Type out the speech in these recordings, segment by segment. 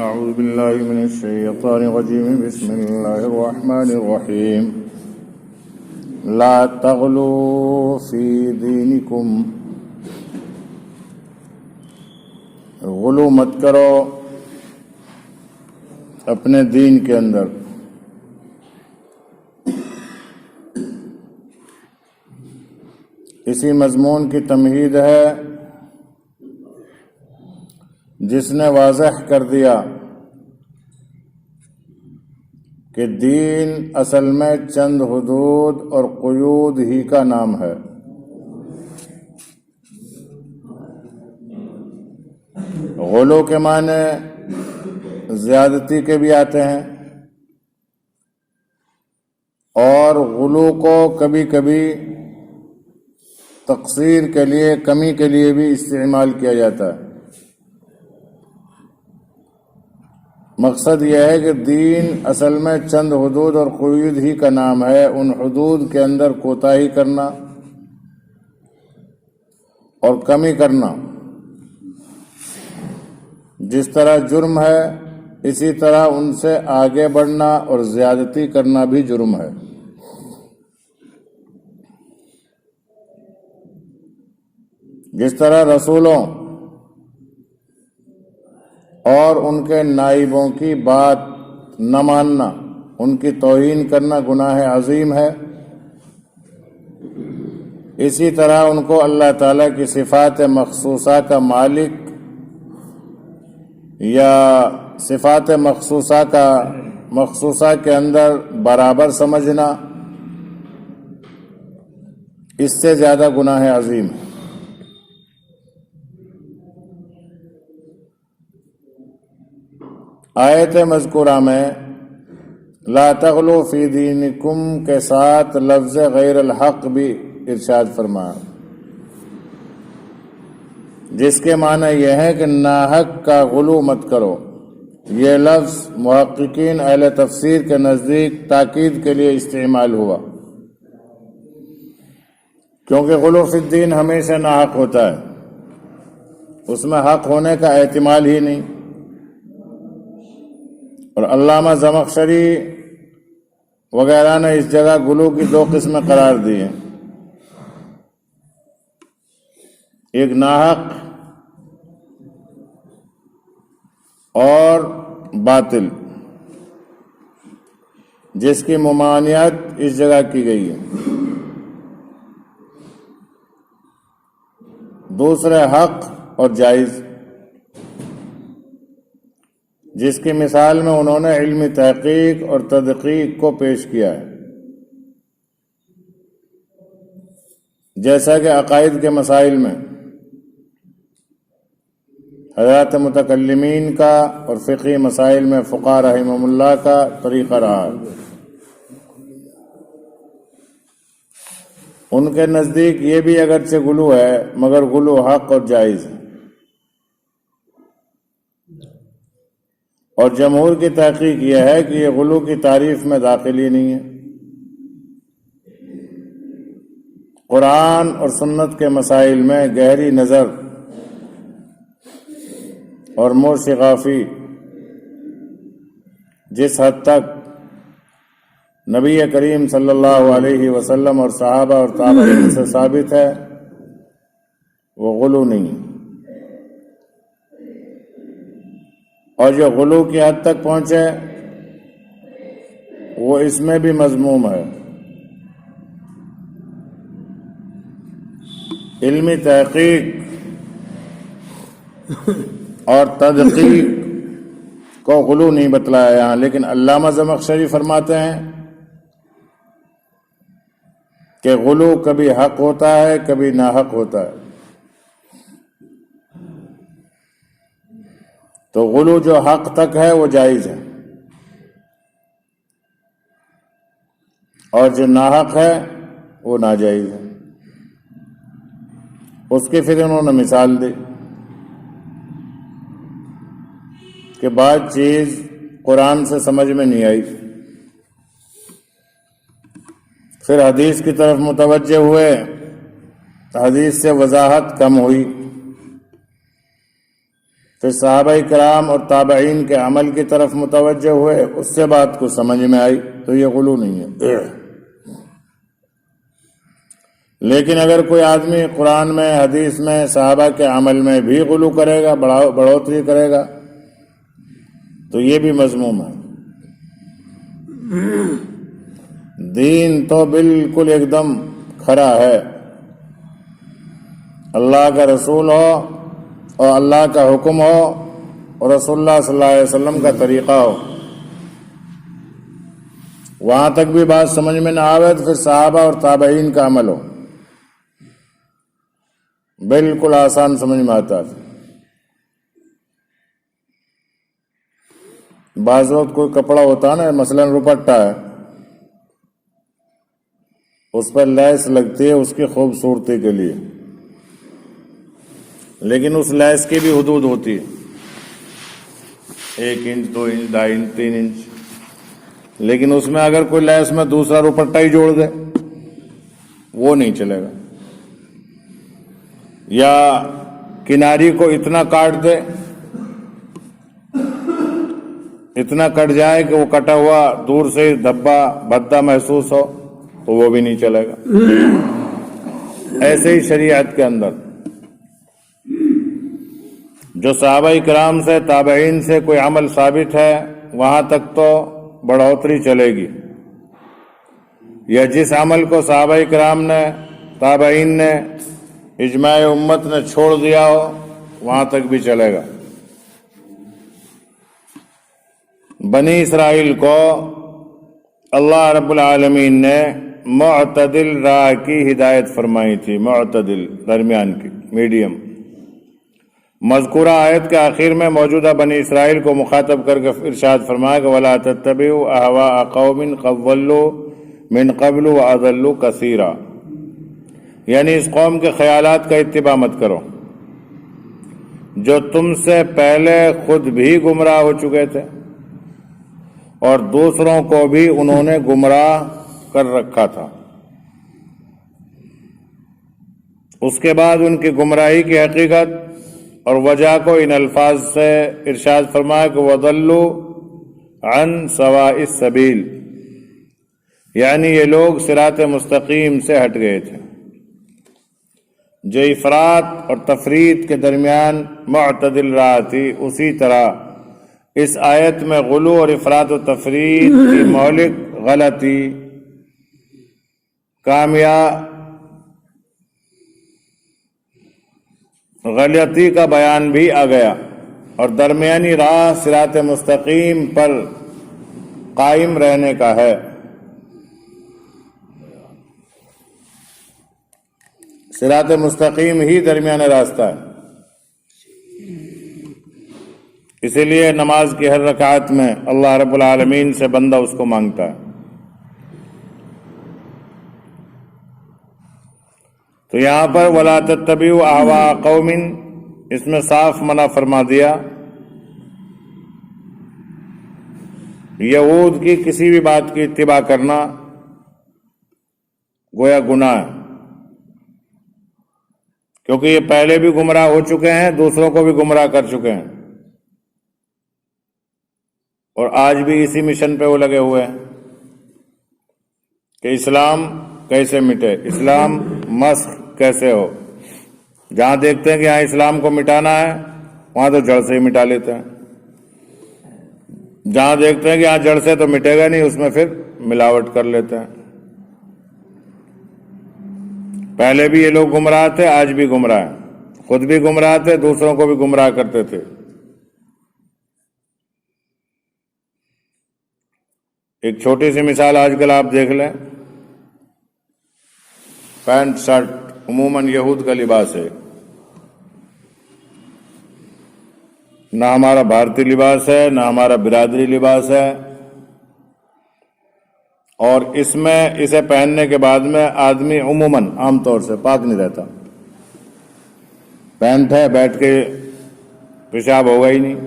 أعوذ بالله من الشيطان الرجيم بسم الله الرحمن الرحيم لا تغلوا في دينكم غلو مت کرو اپنے دین کے اندر. اسی مضمون کی تمہید ہے جس نے واضح کر دیا کہ دین اصل میں چند حدود اور قیود ہی کا نام ہے. غلو کے معنی زیادتی کے بھی آتے ہیں اور غلو کو کبھی کبھی تقصیر کے لیے، کمی کے لیے بھی استعمال کیا جاتا ہے. مقصد یہ ہے کہ دین اصل میں چند حدود اور قیود ہی کا نام ہے. ان حدود کے اندر کوتاہی کرنا اور کمی کرنا جس طرح جرم ہے، اسی طرح ان سے آگے بڑھنا اور زیادتی کرنا بھی جرم ہے. جس طرح رسولوں اور ان کے نائبوں کی بات نہ ماننا، ان کی توہین کرنا گناہ عظیم ہے، اسی طرح ان کو اللہ تعالیٰ کی صفات مخصوصہ کا مالک یا صفات مخصوصہ کے اندر برابر سمجھنا اس سے زیادہ گناہ عظیم ہے. آیت مذکورہ میں لا تغلو فی دینکم کے ساتھ لفظ غیر الحق بھی ارشاد فرمایا، جس کے معنی یہ ہے کہ ناحق کا غلو مت کرو. یہ لفظ محققین اہل تفسیر کے نزدیک تاکید کے لیے استعمال ہوا، کیونکہ غلو فی الدین ہمیشہ ناحق ہوتا ہے، اس میں حق ہونے کا احتمال ہی نہیں. اور علامہ زمخشری وغیرہ نے اس جگہ غلو کی دو قسمیں قرار دی ہیں، ایک ناحق اور باطل، جس کی ممانعت اس جگہ کی گئی ہے. دوسرے حق اور جائز، جس کی مثال میں انہوں نے علمی تحقیق اور تدقیق کو پیش کیا ہے، جیسا کہ عقائد کے مسائل میں حضرات متکلمین کا اور فقہی مسائل میں فقہاء رحمہم اللہ کا طریقہ رہا. ان کے نزدیک یہ بھی اگرچہ غلو ہے مگر غلو حق اور جائز ہے. اور جمہور کی تحقیق یہ ہے کہ یہ غلو کی تعریف میں داخل ہی نہیں ہے. قرآن اور سنت کے مسائل میں گہری نظر اور موشغافی جس حد تک نبی کریم صلی اللہ علیہ وسلم اور صحابہ اور تابعین سے ثابت ہے وہ غلو نہیں ہے. اور جو غلو کی حد تک پہنچے وہ اس میں بھی مذموم ہے. علمی تحقیق اور تدقیق کو غلو نہیں بتلایا یہاں، لیکن علامہ زمخشری فرماتے ہیں کہ غلو کبھی حق ہوتا ہے کبھی ناحق ہوتا ہے. تو غلو جو حق تک ہے وہ جائز ہے، اور جو ناحق ہے وہ ناجائز ہے. اس کی پھر انہوں نے مثال دی کہ بعض چیز قرآن سے سمجھ میں نہیں آئی، پھر حدیث کی طرف متوجہ ہوئے، حدیث سے وضاحت کم ہوئی، پھر صحابہ کرام اور تابعین کے عمل کی طرف متوجہ ہوئے، اس سے بات کو سمجھ میں آئی، تو یہ غلو نہیں ہے۔ لیکن اگر کوئی آدمی قرآن میں، حدیث میں، صحابہ کے عمل میں بھی غلو کرے گا، بڑھوتری کرے گا، تو یہ بھی مذموم ہے۔ دین تو بالکل ایک دم کھرا ہے، اللہ کا رسول ہو اور اللہ کا حکم ہو اور رسول اللہ صلی اللہ علیہ وسلم کا طریقہ ہو، وہاں تک بھی بات سمجھ میں نہ آوے تو پھر صحابہ اور تابعین کا عمل ہو، بالکل آسان سمجھ میں آتا ہے۔ بعض وقت کوئی کپڑا ہوتا ہے نا، مثلا دوپٹہ ہے، اس پر لیس لگتی ہے اس کی خوبصورتی کے لیے، لیکن اس لیس کی بھی حدود ہوتی ہے، 1 انچ 2 انچ 2.5 انچ 3 انچ، لیکن اس میں اگر کوئی لیس میں دوسرا دوپٹہ ہی جوڑ دے وہ نہیں چلے گا، یا کناری کو اتنا کاٹ دے، اتنا کٹ جائے کہ وہ کٹا ہوا دور سے دھبا بھدا محسوس ہو، تو وہ بھی نہیں چلے گا۔ ایسے ہی شریعت کے اندر جو صحابہ کرام سے، تابعین سے کوئی عمل ثابت ہے، وہاں تک تو بڑھوتری چلے گی، یا جس عمل کو صحابہ کرام نے، تابعین نے، اجماع امت نے چھوڑ دیا ہو، وہاں تک بھی چلے گا۔ بنی اسرائیل کو اللہ رب العالمین نے معتدل راہ کی ہدایت فرمائی تھی، معتدل، درمیان کی، میڈیم۔ مذکورہ آیت کے آخر میں موجودہ بنی اسرائیل کو مخاطب کر کے ارشاد فرمایا کہ وَلَا تَتَّبِعُوا أَهْوَاءَ قَوْمٍ قَدْ ضَلُّوا مِنْ قَبْلُ وَأَضَلُّوا كَثِيرًا، یعنی اس قوم کے خیالات کا اتباع مت کرو جو تم سے پہلے خود بھی گمراہ ہو چکے تھے اور دوسروں کو بھی انہوں نے گمراہ کر رکھا تھا۔ اس کے بعد ان کی گمراہی کی حقیقت اور وجہ کو ان الفاظ سے ارشاد فرمایا کہ وَضَلُّوا عَنْ سَوَاءِ السَّبِيلِ، یعنی یہ لوگ صراط مستقیم سے ہٹ گئے تھے۔ جو افراط اور تفریط کے درمیان معتدل راہ تھی، اسی طرح اس آیت میں غلو اور افراط و تفریط کی مہلک غلطی، غلطی کا بیان بھی آ گیا، اور درمیانی راہ صراط مستقیم پر قائم رہنے کا ہے۔ صراط مستقیم ہی درمیان راستہ ہے، اسی لیے نماز کی ہر رکعت میں اللہ رب العالمین سے بندہ اس کو مانگتا ہے۔ تو یہاں پر وَلَا تَتَّبِعُوا أَهْوَاءَ قَوْمٍ، اس میں صاف منع فرما دیا، یہود کی کسی بھی بات کی اتباع کرنا گویا گناہ ہے، کیونکہ یہ پہلے بھی گمراہ ہو چکے ہیں، دوسروں کو بھی گمراہ کر چکے ہیں، اور آج بھی اسی مشن پہ وہ لگے ہوئے ہیں کہ اسلام کیسے مٹے، اسلام مسخ کیسے ہو۔ جہاں دیکھتے ہیں کہ یہاں اسلام کو مٹانا ہے، وہاں تو جڑ سے ہی مٹا لیتے ہیں، جہاں دیکھتے ہیں کہ یہاں جڑ سے تو مٹے گا نہیں، اس میں پھر ملاوٹ کر لیتے ہیں۔ پہلے بھی یہ لوگ گمراہ تھے، آج بھی گمراہ ہیں، خود بھی گمراہ تھے، دوسروں کو بھی گمراہ کرتے تھے۔ ایک چھوٹی سی مثال آج کل آپ دیکھ لیں، پینٹ شرٹ عموماً یہود کا لباس ہے، نہ ہمارا بھارتی لباس ہے، نہ ہمارا برادری لباس ہے، اور اس میں اسے پہننے کے بعد میں آدمی عموماً عام طور سے پاک نہیں رہتا۔ پینٹ ہے، بیٹھ کے پیشاب ہوگا ہی نہیں،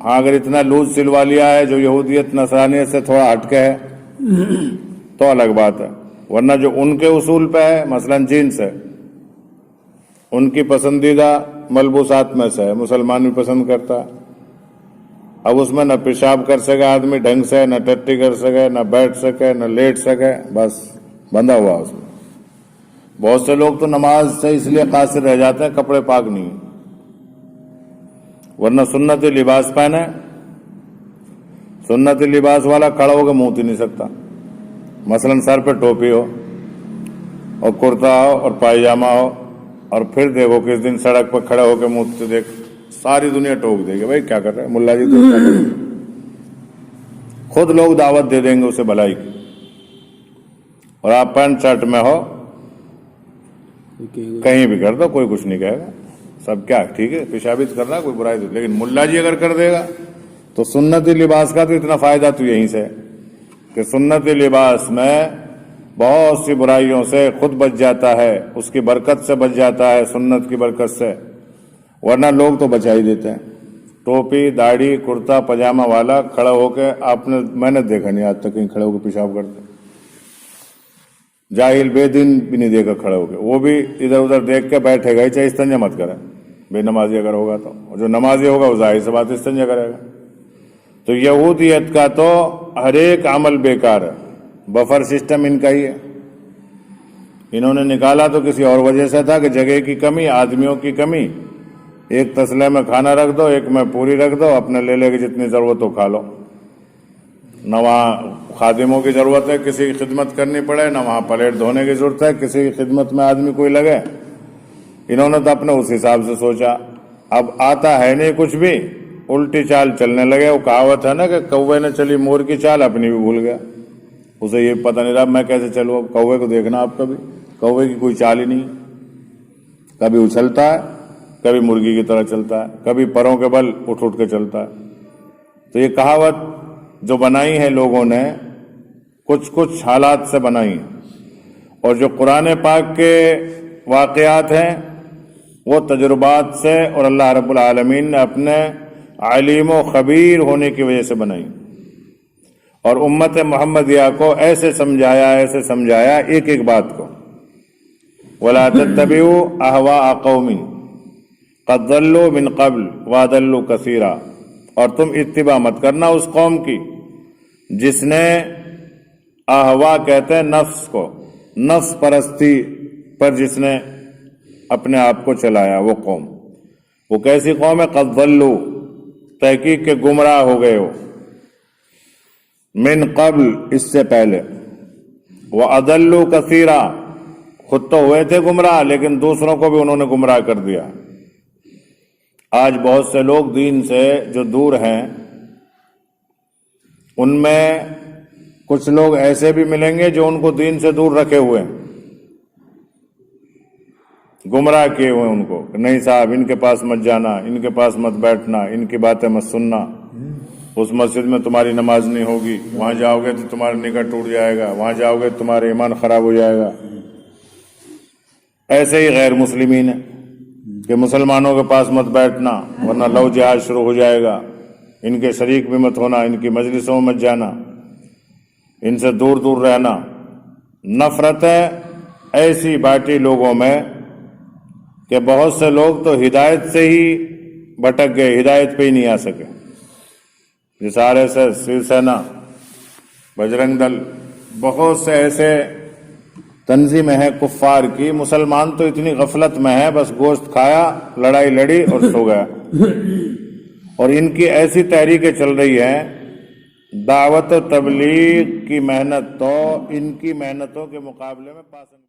ہاں اگر اتنا لوز سلوا لیا ہے جو یہودیت نصرانیت سے تھوڑا ہٹ کے ہے تو الگ بات ہے، ورنہ جو ان کے اصول پہ ہے، مثلا جینس ہے، ان کی پسندیدہ ملبوسات میں سے ہے، مسلمان بھی پسند کرتا ہے۔ اب اس میں نہ پیشاب کر سکے آدمی ڈھنگ سے، نہ ٹٹی کر سکے، نہ بیٹھ سکے، نہ لیٹ سکے، بس بندھا ہوا اس میں۔ بہت سے لوگ تو نماز سے اس لیے قاصر رہ جاتے ہیں کپڑے پاک نہیں، ورنہ سنتی لباس پہنے۔ سنتی لباس والا کھڑا ہو کے منہ ہی نہیں سکتا، مثلا سر پہ ٹوپی ہو اور کرتا ہو اور پائجامہ ہو، اور پھر دیکھو کس دن سڑک پہ کھڑے ہو کے منہ دیکھ، ساری دنیا ٹوک دے گی، بھائی کیا کر رہے ہیں ملا جی، تو کیا کر رہے ہیں؟ خود لوگ دعوت دے دیں گے اسے بھلائی کی۔ اور آپ پینٹ شرٹ میں ہو کہیں بھی کر دو، کوئی کچھ نہیں کہے گا، سب کیا ٹھیک ہے، پیشابت کر رہا ہے، کوئی برائی نہیں۔ لیکن ملا جی اگر کر دے گا تو سنتی لباس کا تو اتنا فائدہ تو یہیں سے کہ سنتی لباس میں بہت سی برائیوں سے خود بچ جاتا ہے، اس کی برکت سے بچ جاتا ہے، سنت کی برکت سے، ورنہ لوگ تو بچا ہی دیتے ہیں۔ ٹوپی داڑھی کرتا پاجامہ والا کھڑا ہو کے میں نے دیکھا نہیں آج تک کہیں کھڑے ہو کے پیشاب کرتے، جاہل بے دین بھی نہیں دیکھا کھڑے ہو کے، وہ بھی ادھر ادھر دیکھ کے بیٹھے گا ہی، چاہے استنجا مت کرے، بے نمازی اگر ہوگا تو، جو نمازی ہوگا وہ ظاہر سی بات استنجا کرے گا۔ تو یہودیت کا تو ہر ایک عمل بیکار ہے، بفر سسٹم ان کا ہی ہے۔ انہوں نے نکالا تو کسی اور وجہ سے تھا کہ جگہ کی کمی، آدمیوں کی کمی، ایک تسلے میں کھانا رکھ دو، ایک میں پوری رکھ دو، اپنے لے لے کے جتنی ضرورت ہو کھا لو، نہ وہاں خادموں کی ضرورت ہے کسی کی خدمت کرنی پڑے، نہ وہاں پلیٹ دھونے کی ضرورت ہے کسی کی خدمت میں آدمی کوئی لگے۔ انہوں نے تو اپنے اس حساب سے سوچا، اب آتا ہے نہیں کچھ بھی، الٹی چال چلنے لگے۔ وہ کہاوت ہے نا کہ کوے نے چلی مور کی چال، اپنی بھی بھول گیا، اسے یہ پتہ نہیں رہا میں کیسے چلوں۔ اب کوے کو دیکھنا آپ کبھی، کوے کی کوئی چال ہی نہیں، کبھی اچھلتا ہے، کبھی مرغی کی طرح چلتا ہے، کبھی پروں کے بل اٹھ اٹھ کے چلتا ہے۔ تو یہ کہاوت جو بنائی ہے لوگوں نے کچھ کچھ حالات سے بنائی، اور جو قرآن پاک کے واقعات ہیں وہ تجربات سے، اور اللہ رب العالمین نے اپنے علیم و خبیر ہونے کی وجہ سے بنائی، اور امت محمدیہ کو ایسے سمجھایا ایک ایک بات کو، وَلَا تَتَّبِعُوا أَهْوَاءَ قَوْمٍ قَدْ ضَلُّوا مِنْ قَبْلُ وَأَضَلُّوا كَثِيرًا، اور تم اتباع مت کرنا اس قوم کی جس نے، احوا کہتے ہیں نفس کو، نفس پرستی پر جس نے اپنے آپ کو چلایا، وہ قوم، وہ کیسی قوم ہے؟ قَدْ ضَلُّوا، تحقیق کے گمراہ ہو گئے ہو، من قبل، اس سے پہلے، وَأَضَلُّوا كَثِيرًا، خود تو ہوئے تھے گمراہ لیکن دوسروں کو بھی انہوں نے گمراہ کر دیا۔ آج بہت سے لوگ دین سے جو دور ہیں، ان میں کچھ لوگ ایسے بھی ملیں گے جو ان کو دین سے دور رکھے ہوئے ہیں، گمراہ کیے ہوئے ان کو، نہیں صاحب ان کے پاس مت جانا، ان کے پاس مت بیٹھنا، ان کی باتیں مت سننا، اس مسجد میں تمہاری نماز نہیں ہوگی، وہاں جاؤ گے تو تمہارا نکاح ٹوٹ جائے گا، وہاں جاؤ گے تو تمہارا ایمان خراب ہو جائے گا۔ ایسے ہی غیر مسلمین ہیں کہ مسلمانوں کے پاس مت بیٹھنا ورنہ لو جہاد شروع ہو جائے گا، ان کے شریک بھی مت ہونا، ان کی مجلسوں میں مت جانا، ان سے دور دور رہنا۔ نفرتیں ایسی بانٹی لوگوں میں کہ بہت سے لوگ تو ہدایت سے ہی بھٹک گئے، ہدایت پہ ہی نہیں آ سکے۔ جس RSS، شیو سینا، بجرنگ دل، بہت سے ایسے تنظیمیں ہیں کفار کی، مسلمان تو اتنی غفلت میں ہے، بس گوشت کھایا، لڑائی لڑی اور سو گیا۔ اور ان کی ایسی تحریکیں چل رہی ہیں، دعوت و تبلیغ کی محنت تو ان کی محنتوں کے مقابلے میں